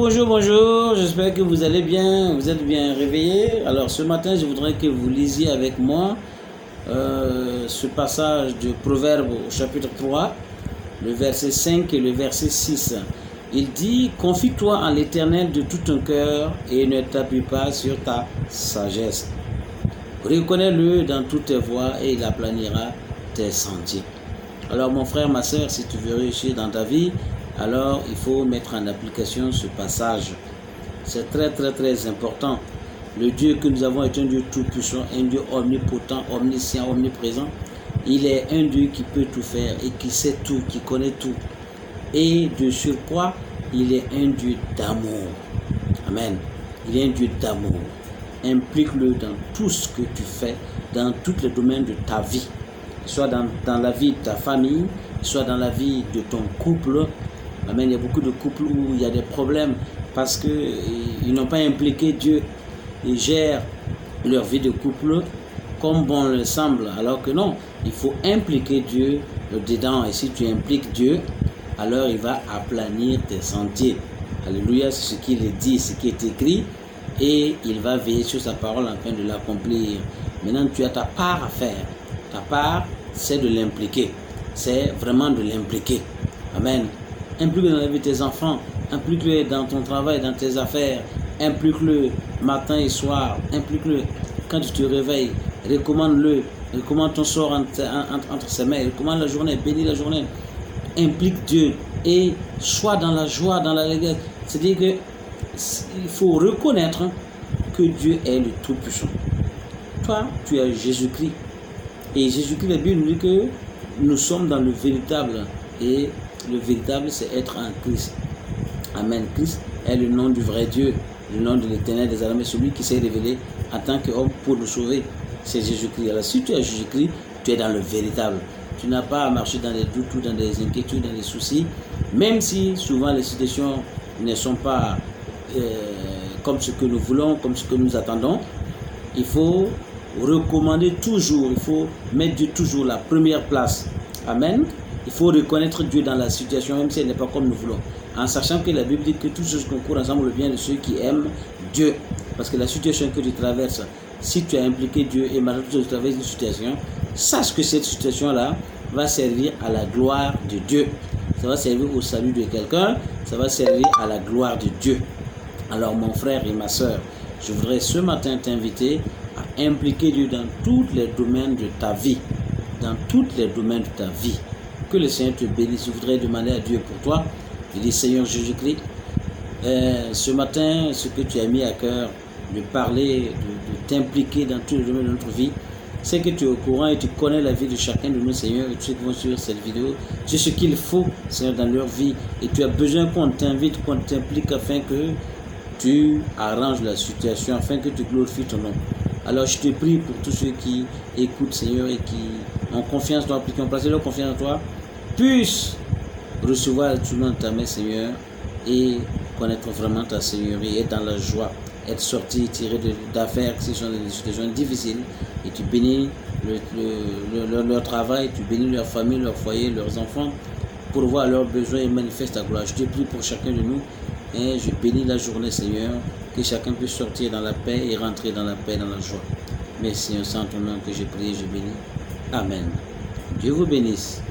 Bonjour, j'espère que vous allez bien, vous êtes bien réveillés. Alors ce matin, je voudrais que vous lisiez avec moi ce passage de Proverbe au chapitre 3, le verset 5 et le verset 6. Il dit, confie-toi en l'Éternel de tout ton cœur et ne t'appuie pas sur ta sagesse. Reconnais-le dans toutes tes voies et il aplanira tes sentiers. Alors mon frère, ma soeur, si tu veux réussir dans ta vie, alors il faut mettre en application ce passage. C'est très important. Le Dieu que nous avons est un Dieu tout-puissant, un Dieu omnipotent, omniscient, omniprésent. Il est un Dieu qui peut tout faire et qui sait tout, qui connaît tout. Et de surcroît, il est un Dieu d'amour. Amen. Il est un Dieu d'amour. Implique-le dans tout ce que tu fais, dans tous les domaines de ta vie. Soit dans la vie de ta famille, soit dans la vie de ton couple. Amen. Il y a beaucoup de couples où il y a des problèmes parce qu'ils n'ont pas impliqué Dieu. Ils gèrent leur vie de couple comme bon leur semble. Alors que non, il faut impliquer Dieu dedans. Et si tu impliques Dieu, alors il va aplanir tes sentiers. Alléluia, c'est ce qu'il est dit, ce qui est écrit. Et il va veiller sur sa parole afin de l'accomplir. Maintenant, tu as ta part à faire. Ta part, c'est de l'impliquer. C'est vraiment de l'impliquer. Amen. Implique-le dans la vie de tes enfants. Implique-le dans ton travail, dans tes affaires. Implique-le matin et soir. Implique-le quand tu te réveilles. Recommande-le. Recommande ton sort entre ses mains. Recommande la journée. Bénis la journée. Implique Dieu. Et sois dans la joie, dans l'allégresse. C'est-à-dire qu'il faut reconnaître que Dieu est le Tout-Puissant. Toi, tu es Jésus-Christ. Et Jésus-Christ, la Bible nous dit que nous sommes dans le véritable. Et le véritable, c'est être en Christ. Amen. Christ est le nom du vrai Dieu, le nom de l'Éternel des armées, celui qui s'est révélé en tant qu'homme pour nous sauver. C'est Jésus-Christ. Alors si tu es Jésus-Christ, tu es dans le véritable. Tu n'as pas à marcher dans des doutes ou dans des inquiétudes, dans des soucis, même si souvent les situations ne sont pas comme ce que nous voulons, comme ce que nous attendons. Il faut recommander toujours, il faut mettre Dieu toujours la première place. Amen. Il faut reconnaître Dieu dans la situation, même si elle n'est pas comme nous voulons. En sachant que la Bible dit que tout ce concourt ensemble le bien de ceux qui aiment Dieu. Parce que la situation que tu traverses, si tu as impliqué Dieu et malgré tout tu traverses une situation, sache que cette situation-là va servir à la gloire de Dieu. Ça va servir au salut de quelqu'un, ça va servir à la gloire de Dieu. Alors mon frère et ma soeur, je voudrais ce matin t'inviter à impliquer Dieu dans tous les domaines de ta vie. Dans tous les domaines de ta vie. Que le Seigneur te bénisse. Je voudrais demander à Dieu pour toi. Il dit, Seigneur Jésus-Christ, ce matin, ce que tu as mis à cœur, de parler, de t'impliquer dans tous les domaines de notre vie, c'est que tu es au courant et tu connais la vie de chacun de nous, Seigneur, et tous ceux qui vont suivre cette vidéo. C'est ce qu'il faut, Seigneur, dans leur vie. Et tu as besoin qu'on t'invite, qu'on t'implique afin que tu arranges la situation, afin que tu glorifies ton nom. Alors je te prie pour tous ceux qui écoutent, Seigneur, et qui ont confiance en toi, qui ont placé leur confiance en toi, puissent recevoir tout le monde de ta main, Seigneur, et connaître vraiment ta Seigneurie, être dans la joie, être sorti, tiré d'affaires qui sont des situations difficiles, et tu bénis leur travail, tu bénis leur famille, leur foyer, leurs enfants, pour voir leurs besoins et manifeste ta gloire. Je te prie pour chacun de nous, et je bénis la journée, Seigneur, que chacun puisse sortir dans la paix et rentrer dans la paix, dans la joie. Merci, Seigneur, sans ton nom que j'ai prié, je bénis. Amen. Dieu vous bénisse.